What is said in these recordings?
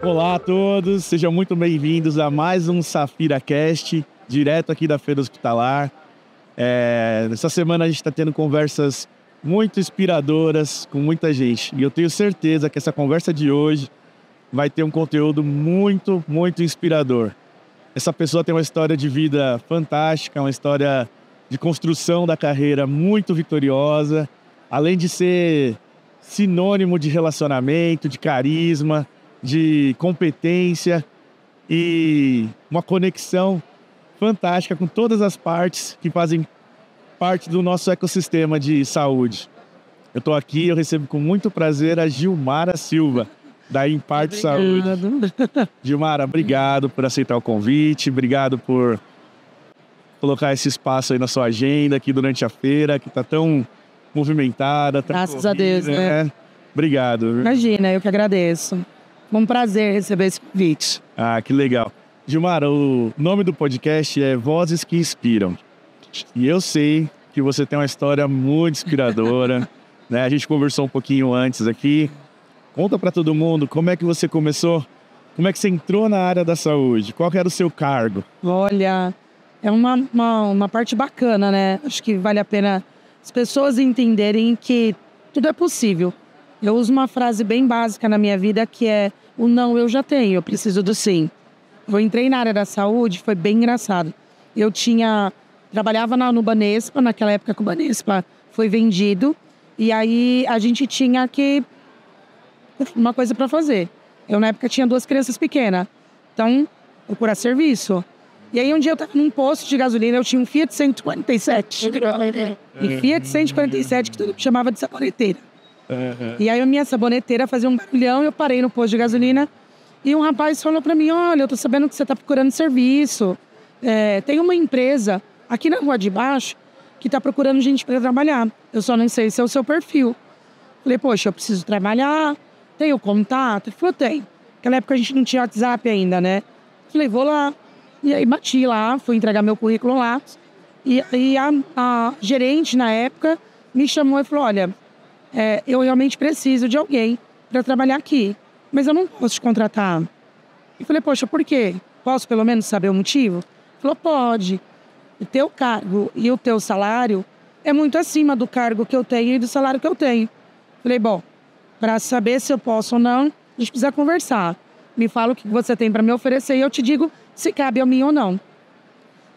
Olá a todos, sejam muito bem-vindos a mais um Safira Cast, direto aqui da Feira Hospitalar. Nessa semana a gente está tendo conversas muito inspiradoras com muita gente. E eu tenho certeza que essa conversa de hoje vai ter um conteúdo muito, muito inspirador. Essa pessoa tem uma história de vida fantástica, uma história de construção da carreira muito vitoriosa, além de ser sinônimo de relacionamento, de carisma, de competência e uma conexão fantástica com todas as partes que fazem parte do nosso ecossistema de saúde. Eu estou aqui, eu recebo com muito prazer a Gilmara Silva, da Imparte Saúde. Gilmara, obrigado por aceitar o convite, obrigado por colocar esse espaço aí na sua agenda aqui durante a feira, que está tão movimentada. Tão Graças a Deus, né? Obrigado. Imagina, eu que agradeço. Foi um prazer receber esse convite. Ah, que legal. Gilmara, o nome do podcast é Vozes que Inspiram. E eu sei que você tem uma história muito inspiradora, né? A gente conversou um pouquinho antes aqui. Conta para todo mundo como é que você começou, como é que você entrou na área da saúde, qual que era o seu cargo? Olha, é uma parte bacana, né? Acho que vale a pena as pessoas entenderem que tudo é possível. Eu uso uma frase bem básica na minha vida que é: o não eu já tenho, eu preciso do sim. Eu entrei na área da saúde, foi bem engraçado. Trabalhava no Banespa, naquela época que o Banespa foi vendido, e aí a gente tinha uma coisa para fazer. Eu, na época, tinha 2 crianças pequenas, então, procurar serviço. E aí, um dia eu estava num posto de gasolina, eu tinha um Fiat 147. E Fiat 147, que todo mundo chamava de saboneteira. E aí, a minha saboneteira fazia um barulhão, eu parei no posto de gasolina, e um rapaz falou para mim: olha, eu tô sabendo que você tá procurando serviço. Tem uma empresa aqui na Rua de Baixo que tá procurando gente para trabalhar. Eu só não sei se é o seu perfil. Falei: poxa, eu preciso trabalhar, tenho contato? Ele falou: tem. Naquela época a gente não tinha WhatsApp ainda, né? Falei: vou lá. E aí bati lá, fui entregar meu currículo lá. E a gerente, na época, me chamou e falou: olha, eu realmente preciso de alguém para trabalhar aqui, mas eu não posso te contratar. E falei: poxa, por quê? Posso pelo menos saber o motivo? Ele falou: pode. O teu cargo e o teu salário é muito acima do cargo que eu tenho e do salário que eu tenho. Falei: bom, para saber se eu posso ou não, a gente precisa conversar. Me fala o que você tem para me oferecer e eu te digo se cabe a mim ou não.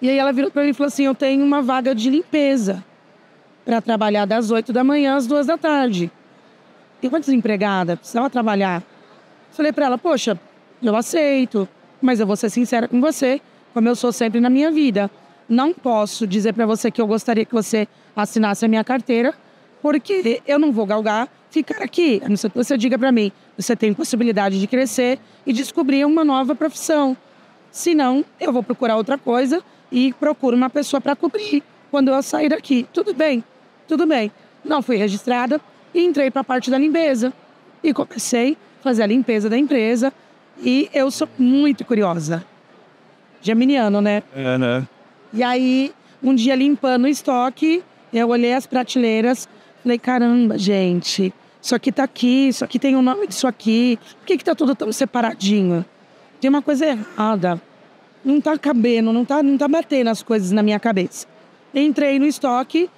E aí ela virou para mim e falou assim: eu tenho uma vaga de limpeza para trabalhar das 8 da manhã às 2 da tarde. Enquanto desempregada, precisava trabalhar. Falei para ela: poxa, eu aceito, mas eu vou ser sincera com você, como eu sou sempre na minha vida. Não posso dizer para você que eu gostaria que você assinasse a minha carteira, porque eu não vou galgar ficar aqui. A não ser que você diga para mim: você tem possibilidade de crescer e descobrir uma nova profissão. Se não, eu vou procurar outra coisa e procuro uma pessoa para cobrir quando eu sair daqui. Tudo bem, tudo bem. Não fui registrada e entrei para a parte da limpeza. E comecei a fazer a limpeza da empresa. E eu sou muito curiosa. Geminiano, né? Né? E aí, um dia limpando o estoque, eu olhei as prateleiras, falei: caramba, gente, isso aqui tem o nome disso aqui. Por que tá tudo tão separadinho? Tem uma coisa errada. Não tá cabendo, não tá batendo as coisas na minha cabeça. Entrei no estoque,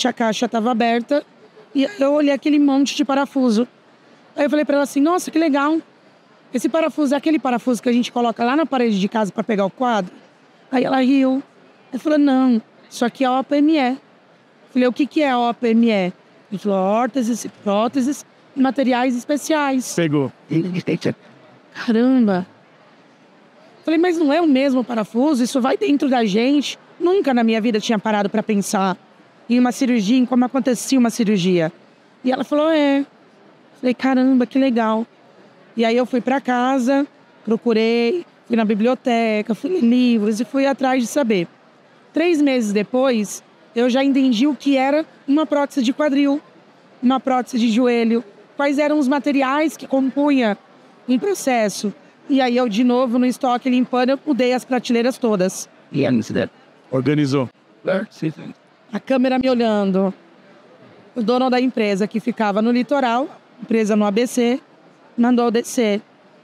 a caixa estava aberta, e eu olhei aquele monte de parafuso. Aí eu falei para ela assim: nossa, que legal. Esse parafuso é aquele parafuso que a gente coloca lá na parede de casa para pegar o quadro? Aí ela riu. Ela falou: não, isso aqui é OPME. Falei: o que é OPME? Ele falou: órteses, próteses e materiais especiais. Pegou. Caramba. Falei: mas não é o mesmo parafuso? Isso vai dentro da gente? Nunca na minha vida tinha parado para pensar em uma cirurgia, em como acontecia uma cirurgia. E ela falou: é. Falei: caramba, que legal. E aí eu fui para casa, procurei, fui na biblioteca, fui ler livros e fui atrás de saber. 3 meses depois, eu já entendi o que era uma prótese de quadril, uma prótese de joelho, quais eram os materiais que compunha em processo. E aí eu, de novo, no estoque, limpando, eu mudei as prateleiras todas. Organizou. A câmera me olhando. O dono da empresa, que ficava no litoral, empresa no ABC, mandou descer.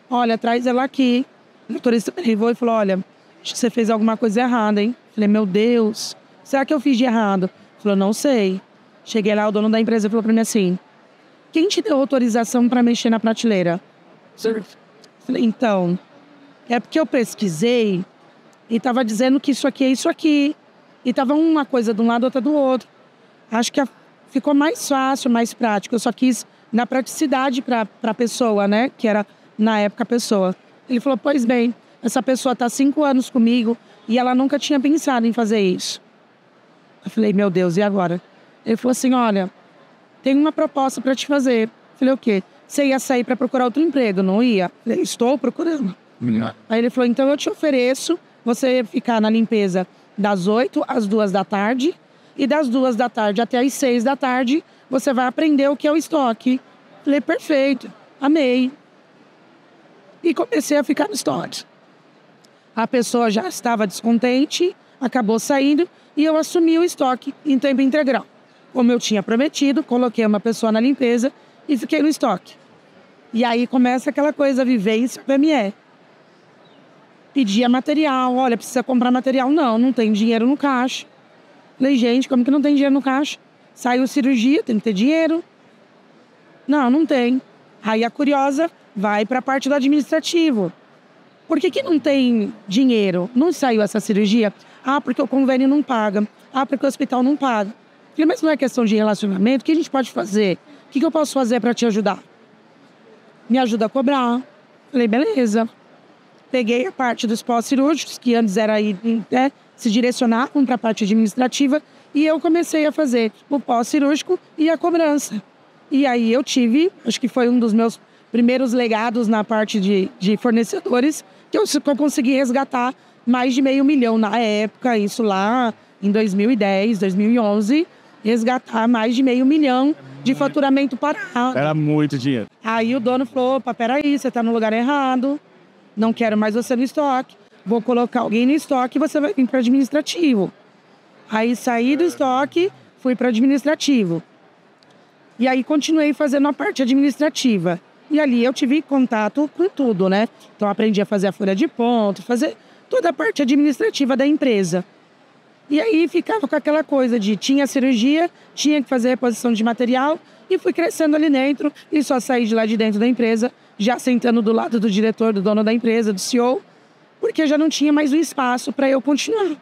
olha, traz ela aqui. O motorista me levou e falou, olha, acho que você fez alguma coisa errada, hein? Falei, meu Deus, será que eu fiz de errado? Falou, não sei. Cheguei lá, o dono da empresa falou pra mim assim, quem te deu autorização para mexer na prateleira? Falei, então, é porque eu pesquisei e tava dizendo que isso aqui é isso aqui. E tava uma coisa de um lado, outra do outro. Acho que ficou mais fácil, mais prático. Eu só quis na praticidade para a pessoa, né? Que era, na época, a pessoa. Ele falou, pois bem, essa pessoa está 5 anos comigo e ela nunca tinha pensado em fazer isso. Eu falei, meu Deus, e agora? Ele falou assim, olha, tem uma proposta para te fazer. Eu falei, o quê? Você ia sair para procurar outro emprego, não ia? Eu falei, estou procurando. Aí ele falou, então eu te ofereço você ficar na limpeza das 8 às 2 da tarde e das 2 da tarde até às 6 da tarde você vai aprender o que é o estoque. Falei, perfeito, amei. E comecei a ficar no estoque. A pessoa já estava descontente, acabou saindo e eu assumi o estoque em tempo integral. Como eu tinha prometido, coloquei uma pessoa na limpeza e fiquei no estoque. E aí começa aquela coisa, vivência PME. Pedia material, olha, precisa comprar material. Não tem dinheiro no caixa. Falei, gente, como que não tem dinheiro no caixa? Saiu cirurgia, tem que ter dinheiro. Não tem. Aí a curiosa vai para a parte do administrativo. Por que não tem dinheiro? Não saiu essa cirurgia? Ah, porque o convênio não paga. Ah, porque o hospital não paga. Falei, mas não é questão de relacionamento? O que a gente pode fazer? O que eu posso fazer para te ajudar? Me ajuda a cobrar. Falei, beleza. Peguei a parte dos pós-cirúrgicos, que antes era aí, né, se direcionavam para a parte administrativa, e eu comecei a fazer o pós-cirúrgico e a cobrança. E aí eu tive, acho que foi um dos meus primeiros legados na parte de fornecedores, que eu consegui resgatar mais de R$500 mil na época, isso lá em 2010, 2011, resgatar mais de R$500 mil de faturamento parado. Era muito dinheiro. Aí o dono falou, opa, peraí, você está no lugar errado. Não quero mais você no estoque. Vou colocar alguém no estoque e você vai vir para o administrativo. Aí saí do estoque, fui para o administrativo. E aí continuei fazendo a parte administrativa. E ali eu tive contato com tudo, né? Então aprendi a fazer a folha de ponto, fazer toda a parte administrativa da empresa. E aí ficava com aquela coisa de tinha cirurgia, tinha que fazer reposição de material e fui crescendo ali dentro e só saí de lá de dentro da empresa, já sentando do lado do diretor, do dono da empresa, do CEO, porque já não tinha mais um espaço para eu continuar.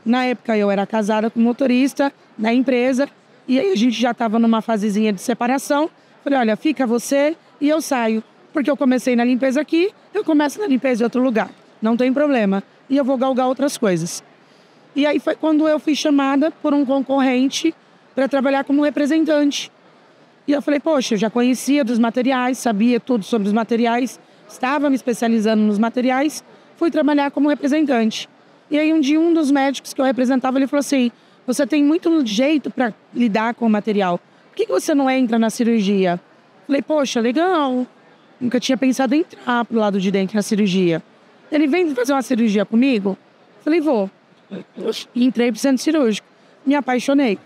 Na época eu era casada com um motorista na empresa e aí a gente já estava numa fasezinha de separação. Falei, olha, fica você e eu saio, porque eu comecei na limpeza aqui, eu começo na limpeza em outro lugar, não tem problema. E eu vou galgar outras coisas. E aí foi quando eu fui chamada por um concorrente para trabalhar como representante. E eu falei, poxa, eu já conhecia dos materiais, sabia tudo sobre os materiais, estava me especializando nos materiais, fui trabalhar como representante. E aí um dia um dos médicos que eu representava, ele falou assim, você tem muito jeito para lidar com o material, por que você não entra na cirurgia? Falei, poxa, legal, nunca tinha pensado em entrar pro lado de dentro na cirurgia. Ele vem fazer uma cirurgia comigo? Falei, vou. E entrei pro centro cirúrgico, me apaixonei.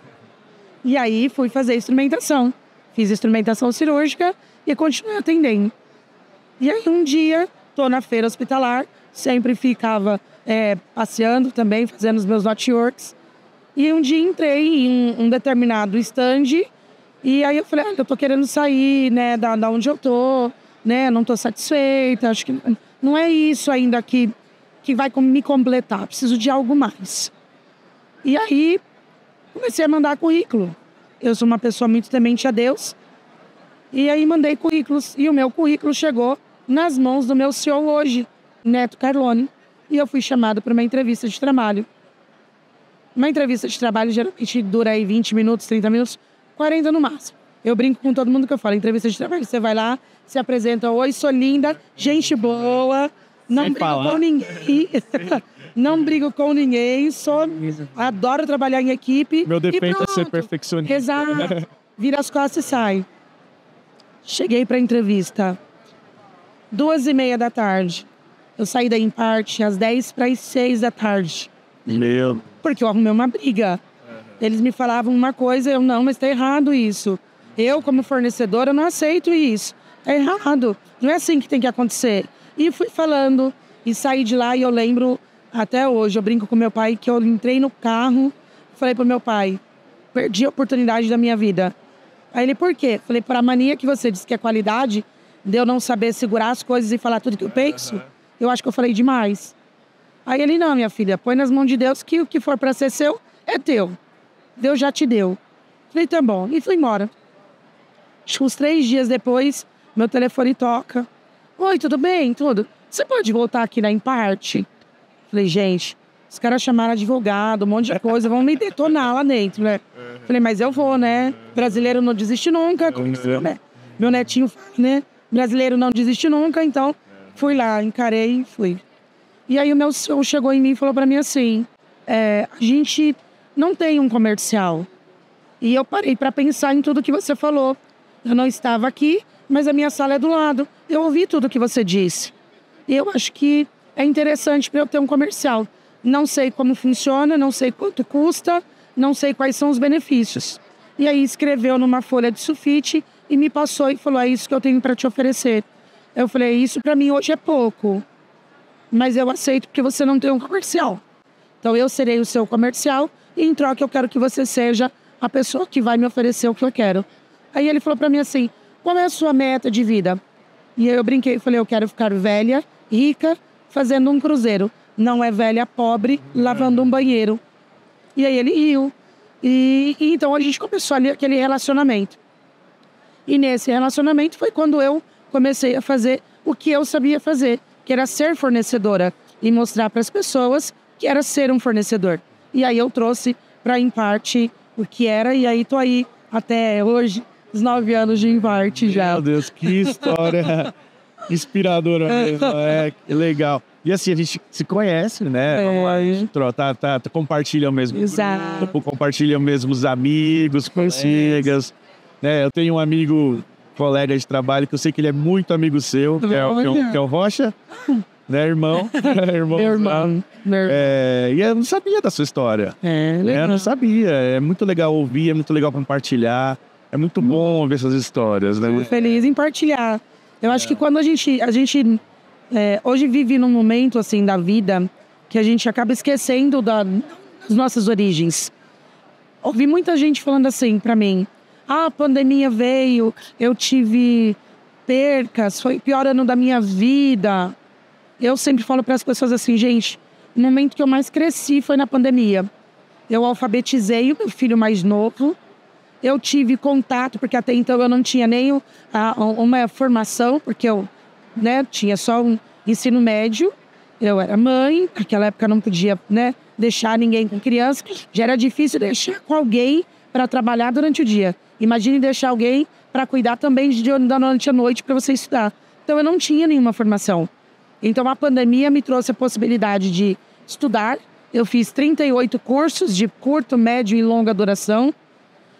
E aí fui fazer instrumentação. Fiz instrumentação cirúrgica e continuei atendendo. E aí um dia, tô na feira hospitalar, sempre ficava passeando também, fazendo os meus networks. E um dia entrei em um determinado stand e aí eu falei, eu tô querendo sair, né, da onde eu tô, né, não tô satisfeita, acho que não é isso ainda que vai me completar, preciso de algo mais. E aí comecei a mandar currículo. Eu sou uma pessoa muito temente a Deus. E aí mandei currículos. E o meu currículo chegou nas mãos do meu CEO hoje, Neto Carlone. E eu fui chamada para uma entrevista de trabalho. Uma entrevista de trabalho geralmente dura aí 20 minutos, 30 minutos, 40 no máximo. Eu brinco com todo mundo que eu falo, entrevista de trabalho, você vai lá, se apresenta, oi, sou linda, gente boa, não brigo com ninguém. Não brigo com ninguém, adoro trabalhar em equipe. Meu defeito é ser perfeccionista. Exato. Vira as costas e sai. Cheguei para a entrevista 2h30 da tarde. Eu saí da Imparte às 10 para as 6 da tarde. Meu. Porque eu arrumei uma briga. Eles me falavam uma coisa, eu não, mas tá errado isso. Eu, como fornecedora, não aceito isso. Tá errado. Não é assim que tem que acontecer. E fui falando, e saí de lá, e eu lembro, até hoje, eu brinco com meu pai, que eu entrei no carro, falei pro meu pai, perdi a oportunidade da minha vida. Aí ele, por quê? Falei, por a mania que você disse que é qualidade, de eu não saber segurar as coisas e falar tudo que eu penso, eu acho que eu falei demais. Aí ele, não, minha filha, põe nas mãos de Deus que o que for pra ser seu, é teu. Deus já te deu. Falei, tá bom. E fui embora. Uns 3 dias depois, meu telefone toca. Oi, tudo bem? Tudo. Você pode voltar aqui na Emparte? Falei, gente, os caras chamaram advogado, um monte de coisa, vão me detonar lá dentro, né? Falei, mas eu vou, né? Brasileiro não desiste nunca. Né? Meu netinho fala, né? Brasileiro não desiste nunca, então fui lá, encarei e fui. E aí o meu senhor chegou em mim e falou pra mim assim, a gente não tem um comercial. E eu parei pra pensar em tudo que você falou. Eu não estava aqui, mas a minha sala é do lado. Eu ouvi tudo que você disse. E eu acho que é interessante para eu ter um comercial. Não sei como funciona, não sei quanto custa, não sei quais são os benefícios. E aí escreveu numa folha de sulfite e me passou e falou, é isso que eu tenho para te oferecer. Eu falei, isso para mim hoje é pouco, mas eu aceito porque você não tem um comercial. Então eu serei o seu comercial e em troca eu quero que você seja a pessoa que vai me oferecer o que eu quero. Aí ele falou pra mim assim, qual é a sua meta de vida? E aí eu brinquei e falei, eu quero ficar velha, rica, fazendo um cruzeiro. Não é velha, pobre, lavando um banheiro. E aí ele riu. E então a gente começou ali aquele relacionamento. E nesse relacionamento foi quando eu comecei a fazer o que eu sabia fazer, que era ser fornecedora e mostrar para as pessoas que era ser um fornecedor. E aí eu trouxe para Emparte o que era, e aí tô aí até hoje, os 9 anos de Emparte já. Meu Deus, que história inspiradora mesmo, que legal. E assim, a gente se conhece, né? Compartilha o mesmo grupo, compartilha os mesmos amigos, colegas. Né? Eu tenho um amigo, colega de trabalho, que eu sei que ele é muito amigo seu, que é o Rocha, né, irmão? Meu irmão. E eu não sabia da sua história. Eu não sabia. É muito legal ouvir, é muito legal compartilhar. É muito bom ver essas histórias, né? Muito feliz em partilhar. Eu acho que quando a gente hoje vive num momento assim da vida que a gente acaba esquecendo das nossas origens. Ouvi muita gente falando assim pra mim, a pandemia veio, eu tive percas, foi o pior ano da minha vida. Eu sempre falo para as pessoas assim, gente, o momento que eu mais cresci foi na pandemia. Eu alfabetizei o meu filho mais novo, eu tive contato, porque até então eu não tinha nem uma formação, porque eu tinha só um ensino médio, eu era mãe, naquela época eu não podia deixar ninguém com criança, já era difícil deixar com alguém para trabalhar durante o dia. Imagine deixar alguém para cuidar também da noite à noite para você estudar. Então eu não tinha nenhuma formação. Então a pandemia me trouxe a possibilidade de estudar. Eu fiz 38 cursos de curto, médio e longa duração.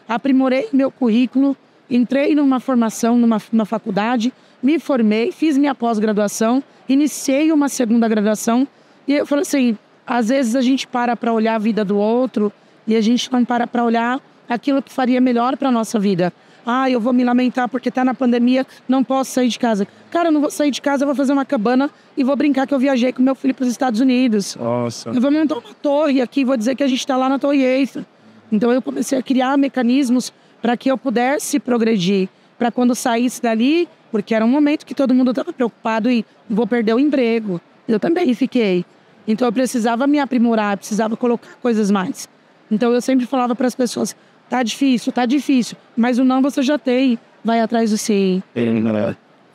Aprimorei meu currículo, entrei numa formação, numa faculdade, me formei, fiz minha pós-graduação, iniciei uma segunda graduação. E eu falei assim, às vezes a gente para olhar a vida do outro e a gente não para olhar aquilo que faria melhor para a nossa vida. Ah, eu vou me lamentar porque tá na pandemia, não posso sair de casa. Cara, eu não vou sair de casa, eu vou fazer uma cabana e vou brincar que eu viajei com meu filho para os Estados Unidos. Nossa. Eu vou montar uma torre aqui, vou dizer que a gente está lá na Torre Eiffel. Então eu comecei a criar mecanismos para que eu pudesse progredir, para quando saísse dali, porque era um momento que todo mundo estava preocupado e vou perder o emprego. Eu também fiquei. Então eu precisava me aprimorar, precisava colocar coisas mais. Então eu sempre falava para as pessoas, tá difícil, mas o não você já tem, vai atrás do sim.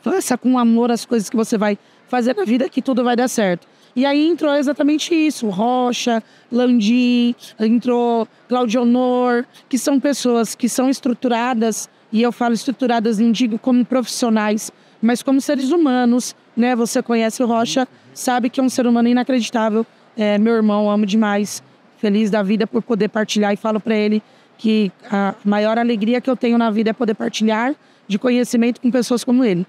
Faça com amor as coisas que você vai fazer na vida que tudo vai dar certo. E aí entrou exatamente isso, Rocha, Landim, entrou Claudio Honor, que são pessoas que são estruturadas, e eu falo estruturadas, não digo como profissionais, mas como seres humanos, né? Você conhece o Rocha, sabe que é um ser humano inacreditável, meu irmão, amo demais, feliz da vida por poder partilhar, e falo para ele que a maior alegria que eu tenho na vida é poder partilhar de conhecimento com pessoas como ele.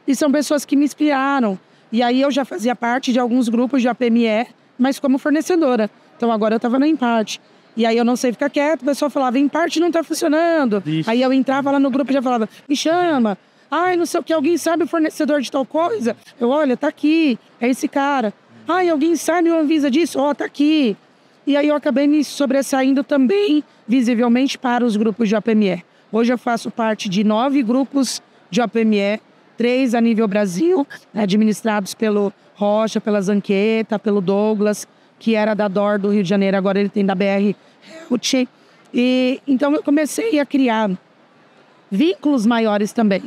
E são pessoas que me inspiraram. E aí eu já fazia parte de alguns grupos de APME, mas como fornecedora. Então agora eu estava na Emparte. E aí eu não sei ficar quieto, o pessoal falava, Emparte não está funcionando. Isso. Aí eu entrava lá no grupo e já falava, me chama. Ai, não sei o que, alguém sabe o fornecedor de tal coisa? Eu, olha, tá aqui, é esse cara. Ai, alguém sabe o Anvisa disso? Ó, tá aqui. E aí eu acabei me sobressaindo também, visivelmente, para os grupos de OPME. Hoje eu faço parte de 9 grupos de OPME, 3 a nível Brasil, administrados pelo Rocha, pela Zanqueta, pelo Douglas, que era da DOR do Rio de Janeiro, agora ele tem da BR Ruti. E então eu comecei a criar vínculos maiores também.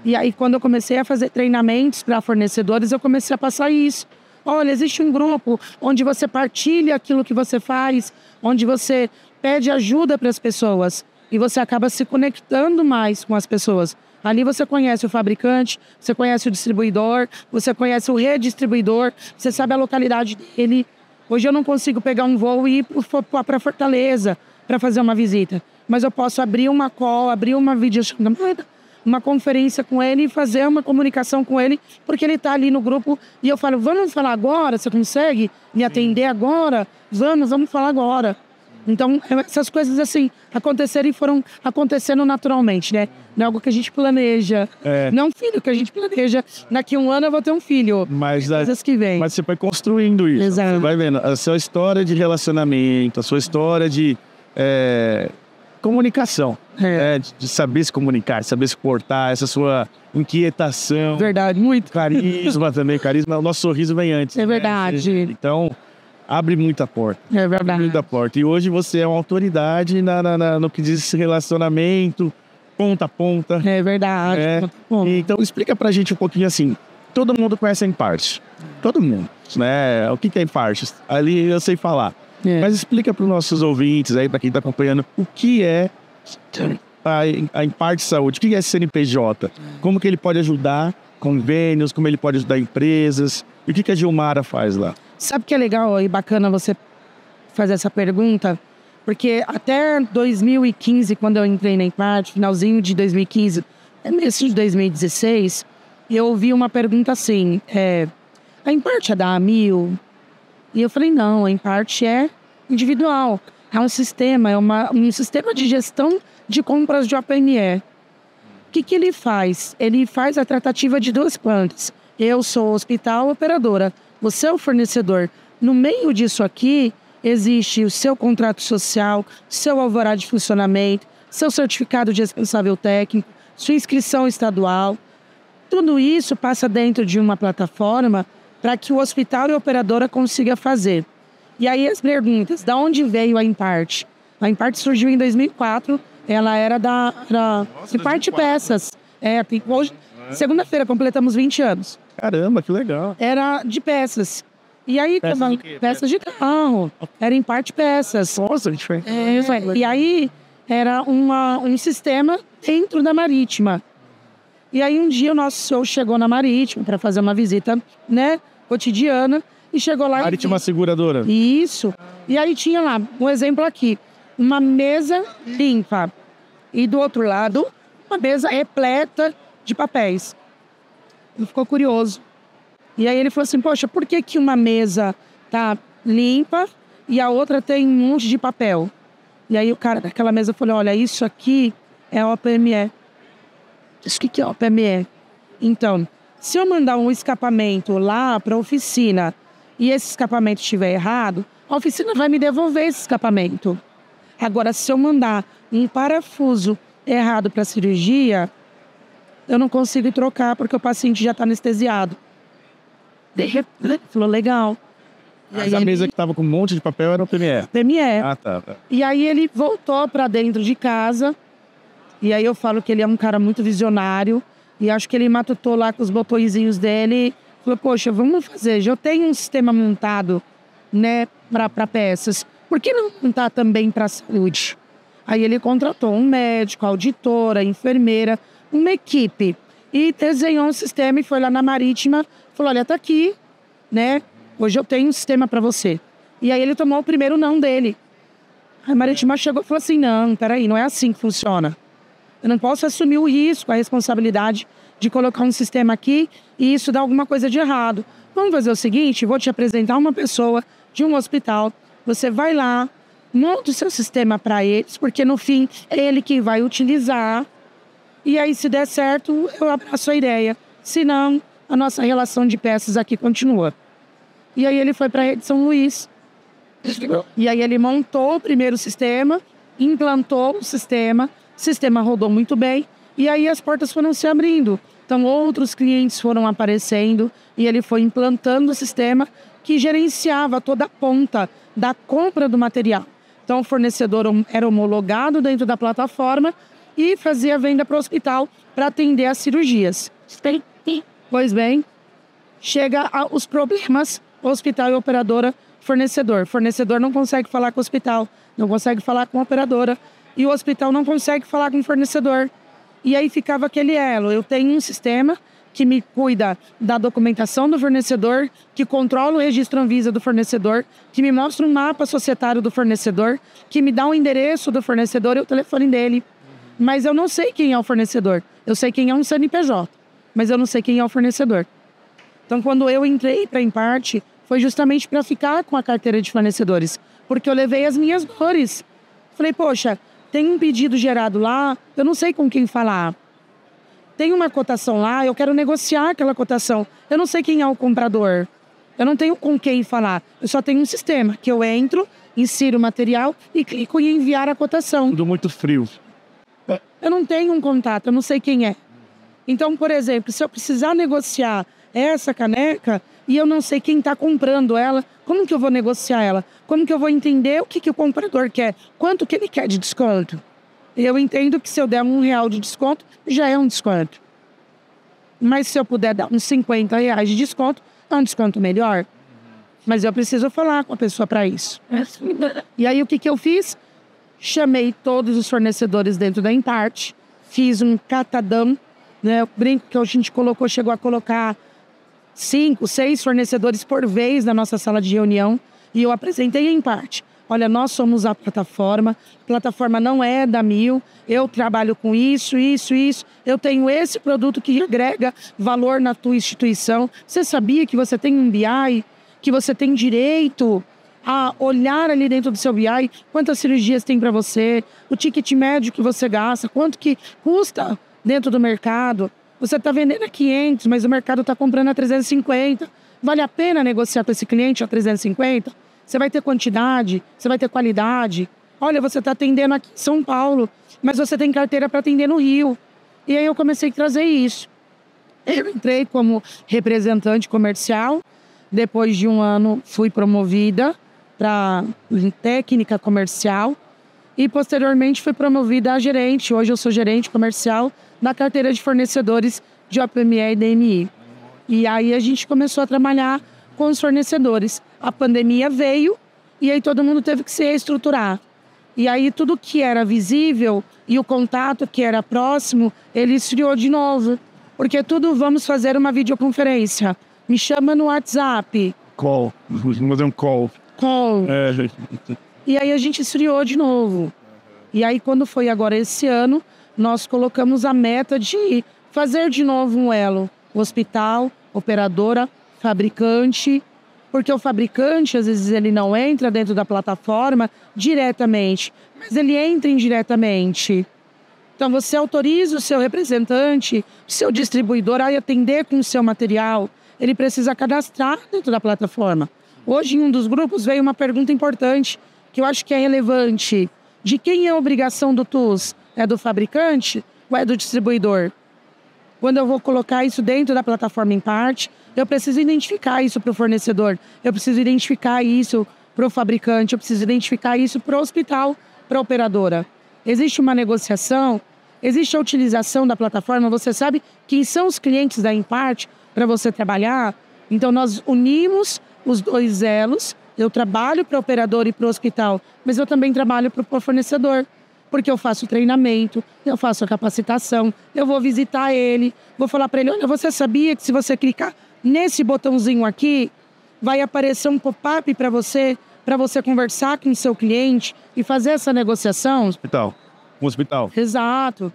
E aí, quando eu comecei a fazer treinamentos para fornecedores, eu comecei a passar isso. Olha, existe um grupo onde você partilha aquilo que você faz, onde você pede ajuda para as pessoas e você acaba se conectando mais com as pessoas. Ali você conhece o fabricante, você conhece o distribuidor, você conhece o redistribuidor, você sabe a localidade dele. Hoje eu não consigo pegar um voo e ir para Fortaleza para fazer uma visita, mas eu posso abrir uma call, abrir uma videochamada, uma conferência com ele e fazer uma comunicação com ele, porque ele está ali no grupo e eu falo, vamos falar agora? Você consegue me atender agora? Vamos falar agora. Então, essas coisas assim aconteceram e foram acontecendo naturalmente, né? Não é algo que a gente planeja. Não é um filho que a gente planeja. Daqui a um ano eu vou ter um filho. Mas coisas que vem. Mas você vai construindo isso. Exato. Você vai vendo a sua história de relacionamento, a sua história de comunicação. De saber se comunicar, de saber se portar, essa sua inquietação. Verdade, muito. Carisma também. Carisma, o nosso sorriso vem antes. É verdade. Né? Então, abre muita porta. É verdade. Abre muita porta. E hoje você é uma autoridade no que diz relacionamento, ponta a ponta. É verdade. Então, explica pra gente um pouquinho assim. Todo mundo conhece a Impart. Todo mundo, né? O que é Impart? Ali eu sei falar. Mas explica para os nossos ouvintes aí, para quem está acompanhando, o que é a Impart Saúde, o que é CNPJ, como que ele pode ajudar convênios, como ele pode ajudar empresas, e o que a Gilmara faz lá? Sabe que é legal e bacana você fazer essa pergunta? Porque até 2015, quando eu entrei na Impart, finalzinho de 2015, nesse de 2016, eu ouvi uma pergunta assim, a Impart é da Amil? E eu falei, não, a Impart é individual. É um sistema, um sistema de gestão de compras de OPME. O que ele faz? Ele faz a tratativa de 2 plantas. Eu sou hospital operadora, você é o fornecedor. No meio disso aqui, existe o seu contrato social, seu alvará de funcionamento, seu certificado de responsável técnico, sua inscrição estadual. Tudo isso passa dentro de uma plataforma para que o hospital e a operadora consiga fazer. E aí as perguntas, da onde veio a Impart? A Impart surgiu em 2004, ela era da Impart Peças. Hoje, segunda-feira, completamos 20 anos. Caramba, que legal. Era de peças. E aí, peças de quê? Peças de carro. Era Impart Peças. Nossa, a gente foi. E aí, era um sistema dentro da Marítima. E aí, um dia, o nosso senhor chegou na Marítima para fazer uma visita, né, cotidiana. E chegou lá... Marítima Seguradora. Isso. E aí, tinha lá, um exemplo aqui. Uma mesa limpa. E do outro lado, uma mesa repleta de papéis. Ele ficou curioso. E aí ele falou assim, poxa, por que uma mesa tá limpa e a outra tem um monte de papel? E aí o cara daquela mesa falou, olha, isso aqui é OPME. Isso que é OPME? Então, se eu mandar um escapamento lá para a oficina e esse escapamento estiver errado, a oficina vai me devolver esse escapamento. Agora, se eu mandar um parafuso errado para a cirurgia, eu não consigo trocar porque o paciente já está anestesiado. Falou, legal. Mas a mesa que estava com um monte de papel era o PME? PME. Ah, tá. E aí ele voltou para dentro de casa. E aí eu falo que ele é um cara muito visionário. E acho que ele matutou lá com os botõezinhos dele. Falou, poxa, vamos fazer. Já tenho um sistema montado, né, para peças. Por que não montar também para saúde? Aí ele contratou um médico, auditora, enfermeira, uma equipe. E desenhou um sistema e foi lá na Marítima. Falou, olha, tá aqui, né? Hoje eu tenho um sistema para você. E aí ele tomou o primeiro não dele. A Marítima chegou e falou assim, não, peraí, não é assim que funciona. Eu não posso assumir o risco, a responsabilidade de colocar um sistema aqui e isso dar alguma coisa de errado. Vamos fazer o seguinte, vou te apresentar uma pessoa de um hospital. Você vai lá, monta o seu sistema para eles, porque no fim é ele que vai utilizar E aí, se der certo, eu abraço a ideia. Se não, a nossa relação de peças aqui continua. E aí ele foi para a rede São Luís. E aí ele montou o primeiro sistema, implantou o sistema rodou muito bem. E aí as portas foram se abrindo. Então outros clientes foram aparecendo e ele foi implantando o sistema que gerenciava toda a ponta da compra do material. Então o fornecedor era homologado dentro da plataforma e fazia venda para o hospital para atender as cirurgias. Pois bem, chega os problemas, hospital e operadora, fornecedor. Fornecedor não consegue falar com o hospital, não consegue falar com a operadora e o hospital não consegue falar com o fornecedor. E aí ficava aquele elo. Eu tenho um sistema que me cuida da documentação do fornecedor, que controla o registro Anvisa do fornecedor, que me mostra um mapa societário do fornecedor, que me dá o endereço do fornecedor e o telefone dele. Mas eu não sei quem é o fornecedor. Eu sei quem é um CNPJ, mas eu não sei quem é o fornecedor. Então, quando eu entrei para a Impart, foi justamente para ficar com a carteira de fornecedores, porque eu levei as minhas dores. Falei, poxa, tem um pedido gerado lá, eu não sei com quem falar. Tem uma cotação lá, eu quero negociar aquela cotação. Eu não sei quem é o comprador. Eu não tenho com quem falar. Eu só tenho um sistema que eu entro, insiro o material e clico em enviar a cotação. Tudo muito frio. Eu não tenho um contato, eu não sei quem é. Então, por exemplo, se eu precisar negociar essa caneca e eu não sei quem está comprando ela, como que eu vou negociar ela? Como que eu vou entender o que o comprador quer? Quanto que ele quer de desconto? Eu entendo que se eu der R$1 de desconto, já é um desconto. Mas se eu puder dar uns R$50 de desconto, é um desconto melhor. Mas eu preciso falar com a pessoa para isso. E aí o que eu fiz? Chamei todos os fornecedores dentro da Impart, fiz um catadão, né? O brinco que a gente chegou a colocar 5, 6 fornecedores por vez na nossa sala de reunião e eu apresentei a Impart. Olha, nós somos a plataforma não é da Mil, eu trabalho com isso, eu tenho esse produto que agrega valor na tua instituição. Você sabia que você tem um BI, que você tem direito a olhar ali dentro do seu BI quantas cirurgias tem para você, o ticket médio que você gasta, quanto que custa dentro do mercado. Você está vendendo a 500, mas o mercado está comprando a 350. Vale a pena negociar com esse cliente a 350? Você vai ter quantidade, você vai ter qualidade. Olha, você está atendendo aqui em São Paulo, mas você tem carteira para atender no Rio. E aí eu comecei a trazer isso. Eu entrei como representante comercial. Depois de um ano, fui promovida para técnica comercial. E posteriormente fui promovida a gerente. Hoje eu sou gerente comercial na carteira de fornecedores de OPME e DMI. E aí a gente começou a trabalhar com os fornecedores. A pandemia veio e aí todo mundo teve que se reestruturar. E aí tudo que era visível e o contato que era próximo, ele esfriou de novo. Porque tudo, vamos fazer uma videoconferência. Me chama no WhatsApp. Call. Vamos fazer um call. Call. E aí a gente esfriou de novo. E aí quando foi agora esse ano, nós colocamos a meta de fazer de novo um elo. Hospital, operadora, fabricante. Porque o fabricante, às vezes, ele não entra dentro da plataforma diretamente, mas ele entra indiretamente. Então, você autoriza o seu representante, o seu distribuidor a atender com o seu material. Ele precisa cadastrar dentro da plataforma. Hoje, em um dos grupos, veio uma pergunta importante, que eu acho que é relevante. De quem é a obrigação do TUS? É do fabricante ou é do distribuidor? Quando eu vou colocar isso dentro da plataforma Impart, eu preciso identificar isso para o fornecedor, eu preciso identificar isso para o fabricante, eu preciso identificar isso para o hospital, para a operadora. Existe uma negociação, existe a utilização da plataforma, você sabe quem são os clientes da Impart para você trabalhar? Então nós unimos os dois elos, eu trabalho para a operadora e para o hospital, mas eu também trabalho para o fornecedor. Porque eu faço treinamento, eu faço a capacitação, eu vou visitar ele, vou falar para ele, olha, você sabia que se você clicar nesse botãozinho aqui, vai aparecer um pop-up para você conversar com o seu cliente e fazer essa negociação? Um hospital. Exato.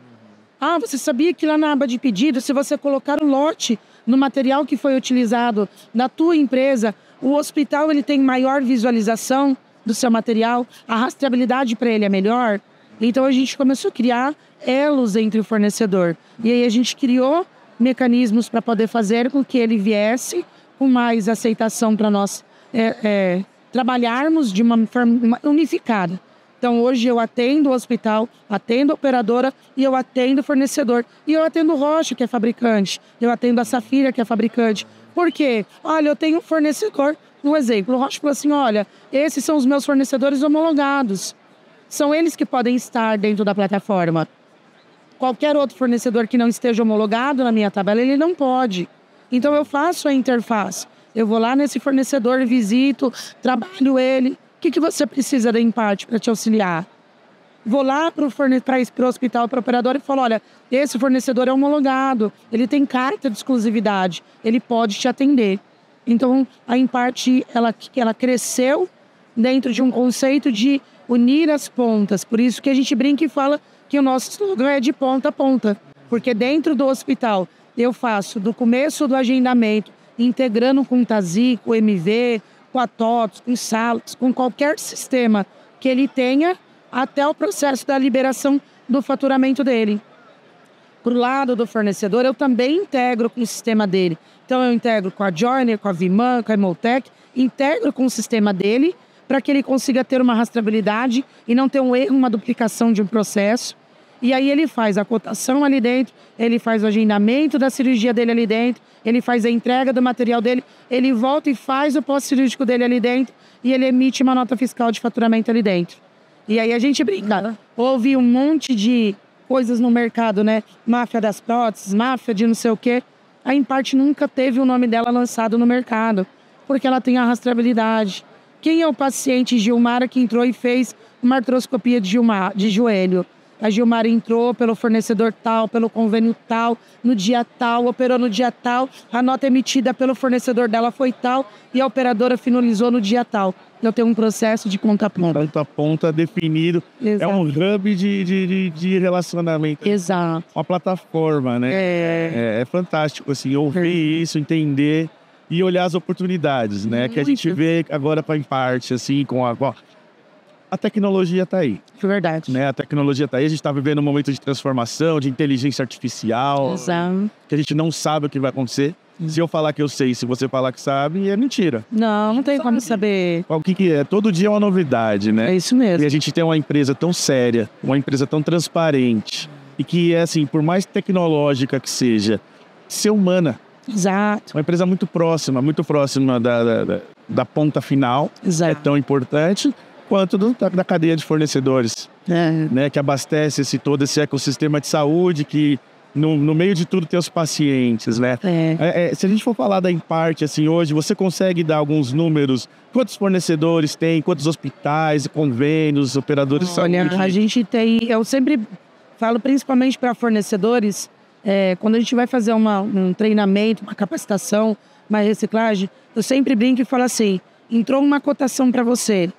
Ah, você sabia que lá na aba de pedido, se você colocar o lote no material que foi utilizado na tua empresa, o hospital ele tem maior visualização do seu material, a rastreabilidade para ele é melhor? Então a gente começou a criar elos entre o fornecedor. E aí a gente criou mecanismos para poder fazer com que ele viesse com mais aceitação para nós trabalharmos de uma forma unificada. Então hoje eu atendo o hospital, atendo a operadora e eu atendo o fornecedor. E eu atendo o Roche, que é fabricante. Eu atendo a Safira, que é fabricante. Por quê? Olha, eu tenho um fornecedor, um exemplo. O Roche falou assim, olha, esses são os meus fornecedores homologados. São eles que podem estar dentro da plataforma. Qualquer outro fornecedor que não esteja homologado na minha tabela, ele não pode. Então eu faço a interface. Eu vou lá nesse fornecedor, visito, trabalho ele. O que você precisa da Impart para te auxiliar? Vou lá para o hospital, para o operador e falo, olha, esse fornecedor é homologado, ele tem carta de exclusividade, ele pode te atender. Então a Impart, ela cresceu dentro de um conceito de unir as pontas. Por isso que a gente brinca e fala que o nosso slogan é de ponta a ponta. Porque dentro do hospital eu faço do começo do agendamento, integrando com o TASI, com o MV, com a TOTS, com salas, com qualquer sistema que ele tenha, até o processo da liberação do faturamento dele. Pro lado do fornecedor, eu também integro com o sistema dele. Então eu integro com a Joiner, com a Viman, com a Emotec, integro com o sistema dele, para que ele consiga ter uma rastreabilidade e não ter um erro, uma duplicação de um processo. E aí ele faz a cotação ali dentro, ele faz o agendamento da cirurgia dele ali dentro, ele faz a entrega do material dele, ele volta e faz o pós-cirúrgico dele ali dentro e ele emite uma nota fiscal de faturamento ali dentro. E aí a gente brinca. Houve um monte de coisas no mercado, né? Máfia das próteses, máfia de não sei o quê. A Impart nunca teve o nome dela lançado no mercado, porque ela tem a rastreabilidade. Quem é o paciente Gilmara que entrou e fez uma artroscopia de joelho? A Gilmara entrou pelo fornecedor tal, pelo convênio tal, no dia tal, operou no dia tal, a nota emitida pelo fornecedor dela foi tal e a operadora finalizou no dia tal. Eu tenho um processo de ponta a ponta. Ponta a ponta definido. Exato. É um hub de relacionamento. Exato. Uma plataforma, né? É fantástico, assim, ouvir isso, entender e olhar as oportunidades, né? Que a gente vê agora para Impart, assim, com a tecnologia está aí. É verdade. Né? A tecnologia está aí, a gente está vivendo um momento de transformação, de inteligência artificial. Exato. Que a gente não sabe o que vai acontecer. Se eu falar que eu sei, se você falar que sabe, é mentira. Não tem como saber. O que é? Todo dia é uma novidade, né? É isso mesmo. E a gente tem uma empresa tão séria, uma empresa tão transparente, e que é assim, por mais tecnológica que seja, ser humana. Exato. Uma empresa muito próxima da ponta final. Exato. É tão importante quanto da cadeia de fornecedores, né, que abastece todo esse ecossistema de saúde, que no meio de tudo tem os pacientes, né? Se a gente for falar da Impart, assim, hoje, você consegue dar alguns números? Quantos fornecedores tem? Quantos hospitais, convênios, operadores de saúde? Olha, a gente tem... Eu sempre falo principalmente para fornecedores, quando a gente vai fazer um treinamento, uma capacitação, uma reciclagem, eu sempre brinco e falo assim, entrou uma cotação para você,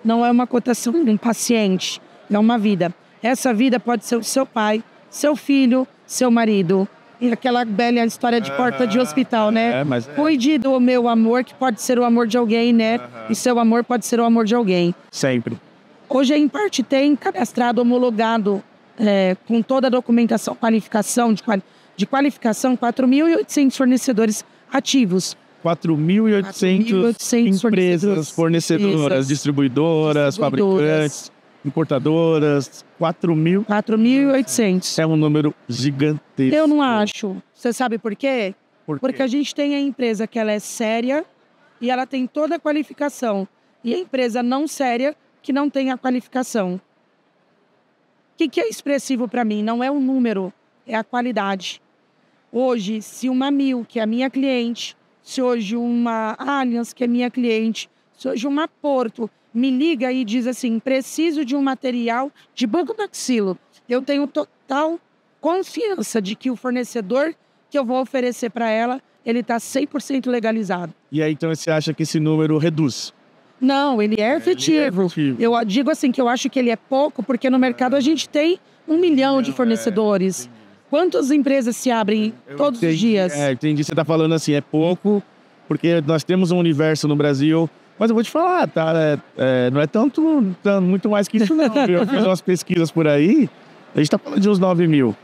não é uma cotação de um paciente, é uma vida. Essa vida pode ser o seu pai, seu filho, seu marido. E aquela velha história de porta de hospital, né? Cuide do meu amor, que pode ser o amor de alguém, né? E seu amor pode ser o amor de alguém. Sempre. Hoje a Impart tem cadastrado, homologado, com toda a documentação, qualificação, de qualificação, 4.800 fornecedores ativos. 4.800 empresas, fornecedoras, distribuidoras, fabricantes, importadoras, 4.800. É um número gigantesco. Eu não acho. Você sabe por quê? Porque a gente tem a empresa que ela é séria e ela tem toda a qualificação. E a empresa não séria que não tem a qualificação. O que é expressivo para mim? Não é o número, é a qualidade. Hoje, se uma Mil, que é a minha cliente, se hoje uma Allianz, que é minha cliente, se hoje uma Porto me liga e diz assim, preciso de um material de bucomaxilo, eu tenho total confiança de que o fornecedor que eu vou oferecer para ela, ele está 100% legalizado. E aí, então, você acha que esse número reduz? Não, ele é efetivo. Eu digo assim, que eu acho que ele é pouco, porque no mercado a gente tem 1 milhão de fornecedores. Quantas empresas se abrem todos os dias? Entendi. Você está falando assim, é pouco, porque nós temos um universo no Brasil Mas eu vou te falar, tá? Não é muito mais que isso, não. Viu? Eu fiz umas pesquisas por aí, a gente tá falando de uns 9 mil.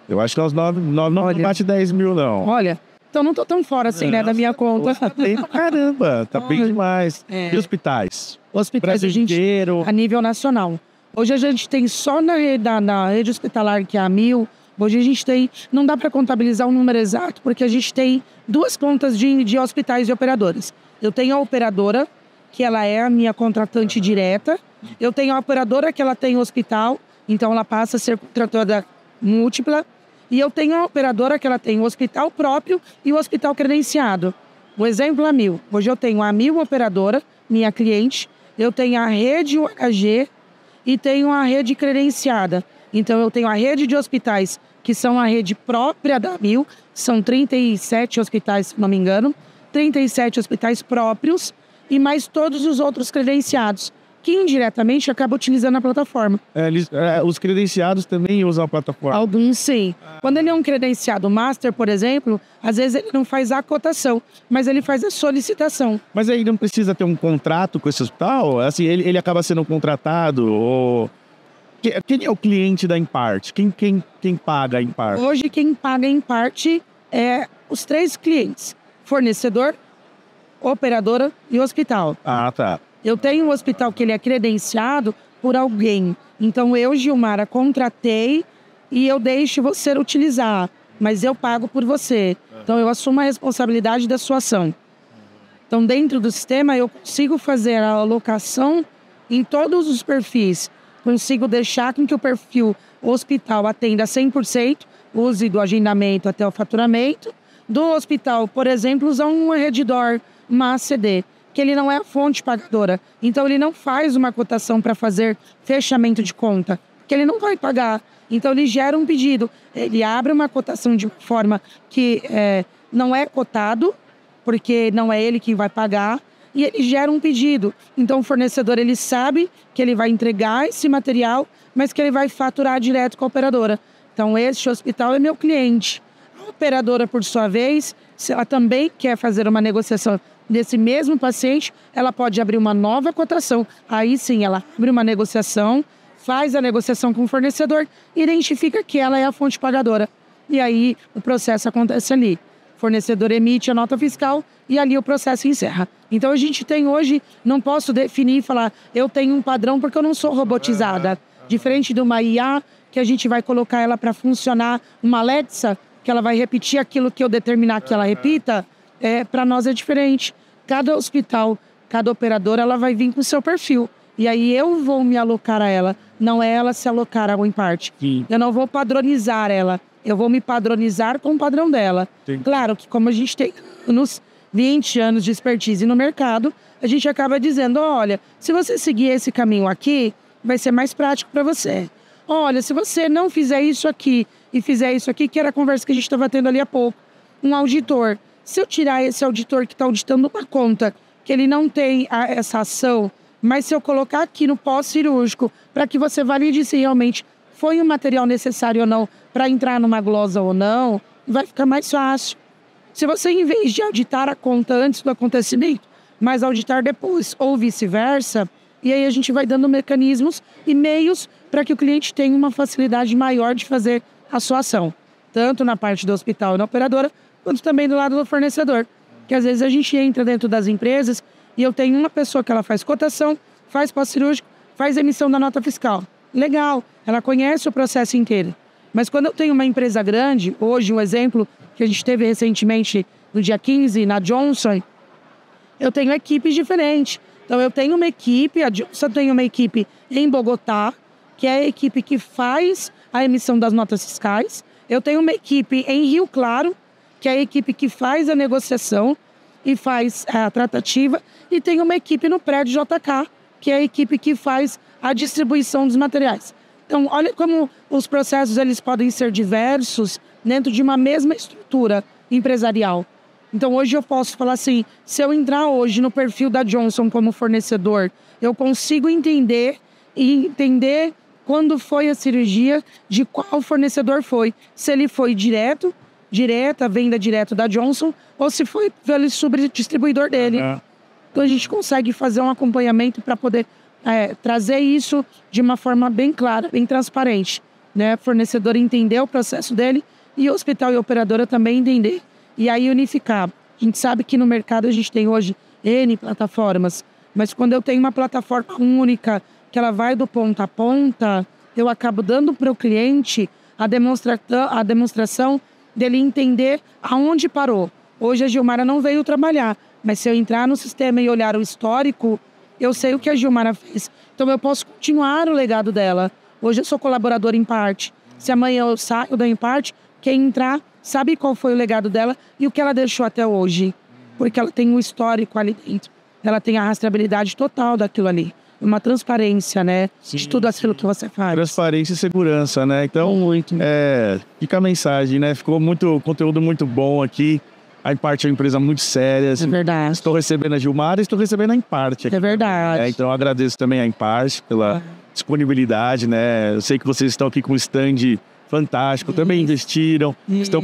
Eu acho que é uns 9 não bate 10 mil, não. Olha, então não tô tão fora assim, né, da minha conta. Tá bem pra caramba, tá bem demais. E hospitais? Hospitais, Brasil inteiro. A nível nacional. Hoje a gente tem só na rede hospitalar, que é a 1000, hoje a gente tem, não dá para contabilizar o número exato, porque a gente tem 2 contas de hospitais e operadoras. Eu tenho a operadora, que ela é a minha contratante direta. Eu tenho a operadora que ela tem o hospital, então ela passa a ser contratada múltipla. E eu tenho a operadora que ela tem o hospital próprio e o hospital credenciado. O exemplo é a 1000. Hoje eu tenho a 1000 operadora, minha cliente. Eu tenho a rede UHG e tenho a rede credenciada. Então eu tenho a rede de hospitais, que são a rede própria da 1000. São 37 hospitais, se não me engano. 37 hospitais próprios e mais todos os outros credenciados, que indiretamente acaba utilizando a plataforma. Os credenciados também usam a plataforma? Alguns sim. Quando ele é um credenciado master, por exemplo, às vezes ele não faz a cotação, mas ele faz a solicitação. Mas aí não precisa ter um contrato com esse hospital? Assim, ele acaba sendo contratado ou... Quem é o cliente da Impart? Quem paga a Impart? Hoje quem paga a Impart é os 3 clientes: fornecedor, operadora e hospital. Ah, tá. Eu tenho um hospital que ele é credenciado por alguém. Então eu, Gilmara, contratei e eu deixo você utilizar, mas eu pago por você. Então eu assumo a responsabilidade da sua ação. Então dentro do sistema eu consigo fazer a alocação em todos os perfis. Consigo deixar com que o perfil hospital atenda 100%, use do agendamento até o faturamento. Do hospital, por exemplo, usar um Redditor, uma ACD, que ele não é a fonte pagadora. Então, ele não faz uma cotação para fazer fechamento de conta, porque ele não vai pagar. Então, ele gera um pedido. Ele abre uma cotação de forma que não é cotado, porque não é ele quem vai pagar, e ele gera um pedido. Então, o fornecedor, ele sabe que ele vai entregar esse material, mas que ele vai faturar direto com a operadora. Então, este hospital é meu cliente. A operadora, por sua vez, se ela também quer fazer uma negociação desse mesmo paciente, ela pode abrir uma nova cotação. Aí sim, ela abre uma negociação, faz a negociação com o fornecedor, identifica que ela é a fonte pagadora. E aí o processo acontece ali. O fornecedor emite a nota fiscal e ali o processo encerra. Então a gente tem hoje, não posso definir e falar, eu tenho um padrão porque eu não sou robotizada. Diferente de uma IA, que a gente vai colocar ela para funcionar, uma Alexa, que ela vai repetir aquilo que eu determinar que ela repita, para nós é diferente. Cada hospital, cada operadora, ela vai vir com o seu perfil. E aí eu vou me alocar a ela, não é ela se alocar a Impart. Eu não vou padronizar ela, eu vou me padronizar com o padrão dela. Sim. Claro que como a gente tem uns 20 anos de expertise no mercado, a gente acaba dizendo, olha, se você seguir esse caminho aqui, vai ser mais prático para você. Olha, se você não fizer isso aqui e fizer isso aqui, que era a conversa que a gente estava tendo ali há pouco, um auditor, se eu tirar esse auditor que está auditando uma conta, que ele não tem essa ação, mas se eu colocar aqui no pós-cirúrgico, para que você valide se realmente foi o material necessário ou não, para entrar numa glosa ou não, vai ficar mais fácil. Se você, em vez de auditar a conta antes do acontecimento, mas auditar depois, ou vice-versa, e aí a gente vai dando mecanismos e meios para que o cliente tenha uma facilidade maior de fazer a sua ação. Tanto na parte do hospital e na operadora, quanto também do lado do fornecedor. Que às vezes a gente entra dentro das empresas e eu tenho uma pessoa que ela faz cotação, faz pós-cirúrgico, faz emissão da nota fiscal. Legal, ela conhece o processo inteiro. Mas quando eu tenho uma empresa grande, hoje um exemplo que a gente teve recentemente no dia 15 na Johnson, eu tenho equipes diferentes. Então eu tenho uma equipe, a Johnson tem uma equipe em Bogotá, que é a equipe que faz a emissão das notas fiscais. Eu tenho uma equipe em Rio Claro, que é a equipe que faz a negociação e faz a tratativa. E tem uma equipe no prédio JK, que é a equipe que faz a distribuição dos materiais. Então, olha como os processos eles podem ser diversos dentro de uma mesma estrutura empresarial. Então, hoje eu posso falar assim, se eu entrar hoje no perfil da Johnson como fornecedor, eu consigo entender quando foi a cirurgia, de qual fornecedor foi. Se ele foi direta, venda direto da Johnson, ou se foi pelo subdistribuidor dele. Então a gente consegue fazer um acompanhamento para poder trazer isso de uma forma bem clara, bem transparente, né? O fornecedor entender o processo dele e o hospital e a operadora também entender. E aí unificar. A gente sabe que no mercado a gente tem hoje N plataformas, mas quando eu tenho uma plataforma única, que ela vai do ponta a ponta, eu acabo dando para o cliente a demonstração dele entender aonde parou. Hoje a Gilmara não veio trabalhar, mas se eu entrar no sistema e olhar o histórico, eu sei o que a Gilmara fez. Então eu posso continuar o legado dela. Hoje eu sou colaboradora em parte. Se amanhã eu saio da em parte, quem entrar sabe qual foi o legado dela e o que ela deixou até hoje. Porque ela tem um histórico ali dentro. Ela tem a rastreabilidade total daquilo ali. Uma transparência, né? Sim, de tudo aquilo que você faz. Transparência e segurança, né? Então, muito. Fica a mensagem, né? Ficou conteúdo muito bom aqui. A Imparte é uma empresa muito séria. É verdade. Estou recebendo a Gilmara e estou recebendo a Imparte aqui. É verdade. Então, eu agradeço também a Imparte pela disponibilidade, né? Eu sei que vocês estão aqui com um stand fantástico, também investiram, estão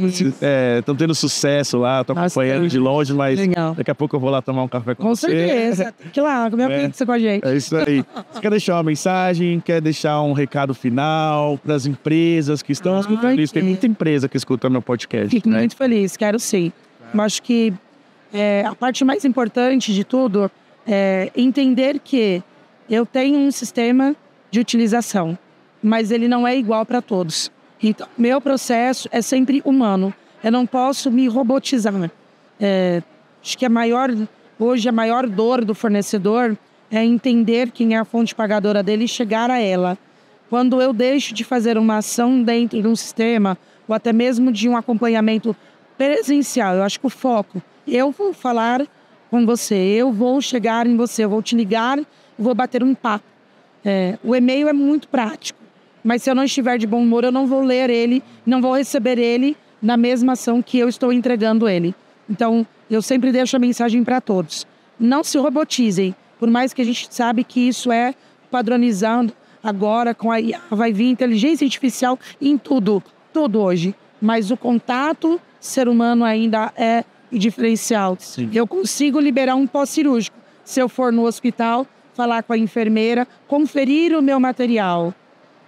tendo sucesso lá, estou acompanhando de longe, mas daqui a pouco eu vou lá tomar um café com você. Com certeza, tem que ir lá, comer pizza com a gente. É isso aí. Você quer deixar uma mensagem, quer deixar um recado final para as empresas que estão escutando isso? Tem muita empresa que escuta meu podcast. Fico muito feliz, quero sim. Eu acho que a parte mais importante de tudo é entender que eu tenho um sistema de utilização, mas ele não é igual para todos. Então, meu processo é sempre humano. Eu não posso me robotizar. Acho que hoje a maior dor do fornecedor é entender quem é a fonte pagadora dele e chegar a ela. Quando eu deixo de fazer uma ação dentro de um sistema, ou até mesmo de um acompanhamento presencial, eu acho que o foco, eu vou falar com você, eu vou chegar em você, eu vou te ligar, vou bater um papo. O e-mail é muito prático. Mas se eu não estiver de bom humor, eu não vou ler ele, não vou receber ele na mesma ação que eu estou entregando ele. Então, eu sempre deixo a mensagem para todos. Não se robotizem, por mais que a gente sabe que isso é padronizando agora com a IA, vai vir inteligência artificial em tudo hoje. Mas o contato ser humano ainda é o diferencial. Sim. Eu consigo liberar um pós-cirúrgico. Se eu for no hospital, falar com a enfermeira, conferir o meu material.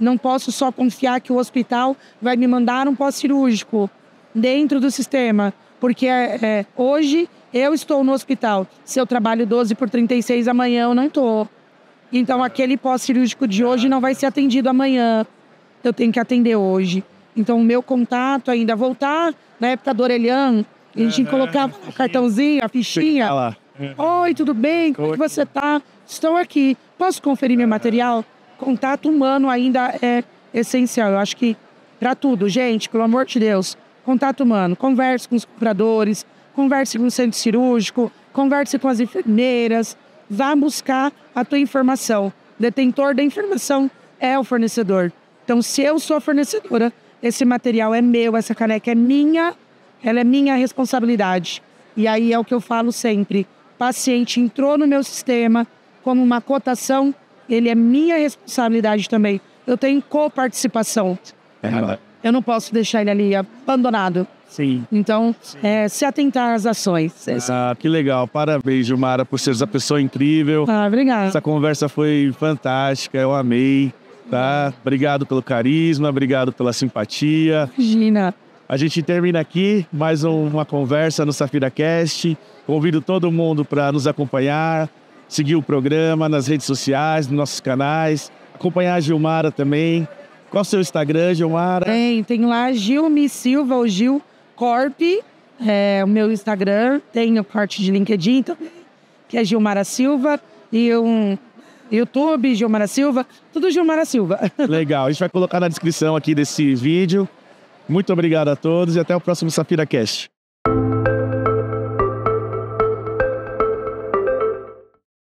Não posso só confiar que o hospital vai me mandar um pós-cirúrgico dentro do sistema. Porque hoje eu estou no hospital. Se eu trabalho 12/36, amanhã eu não estou. Então aquele pós-cirúrgico de hoje não vai ser atendido amanhã. Eu tenho que atender hoje. Então o meu contato ainda voltar na época do orelhão, a gente colocava o cartãozinho, a fichinha. Oi, tudo bem? Como é que você está? Estou aqui. Posso conferir meu material? Contato humano ainda é essencial. Eu acho que para tudo, gente, pelo amor de Deus, contato humano. Converse com os compradores, converse com o centro cirúrgico, converse com as enfermeiras, vá buscar a tua informação. Detentor da informação é o fornecedor. Então, se eu sou a fornecedora, esse material é meu, essa caneca é minha, ela é minha responsabilidade. E aí é o que eu falo sempre. Paciente entrou no meu sistema como uma cotação, ele é minha responsabilidade também. Eu tenho coparticipação. Eu não posso deixar ele ali abandonado. Sim. Então, se atentar às ações. Que legal. Parabéns, Gilmara, por ser essa pessoa incrível. Obrigada. Essa conversa foi fantástica, eu amei. Tá? Obrigado pelo carisma, obrigado pela simpatia. Imagina. A gente termina aqui mais uma conversa no Safira Cast. Convido todo mundo para nos acompanhar, seguir o programa nas redes sociais, nos nossos canais, acompanhar a Gilmara também. Qual é o seu Instagram, Gilmara? Tem lá Gilmi Silva, ou Gil Corp, o meu Instagram. Tem a parte de LinkedIn também, que é Gilmara Silva. E um YouTube, Gilmara Silva, tudo Gilmara Silva. Legal, a gente vai colocar na descrição aqui desse vídeo. Muito obrigado a todos e até o próximo Safira Cast.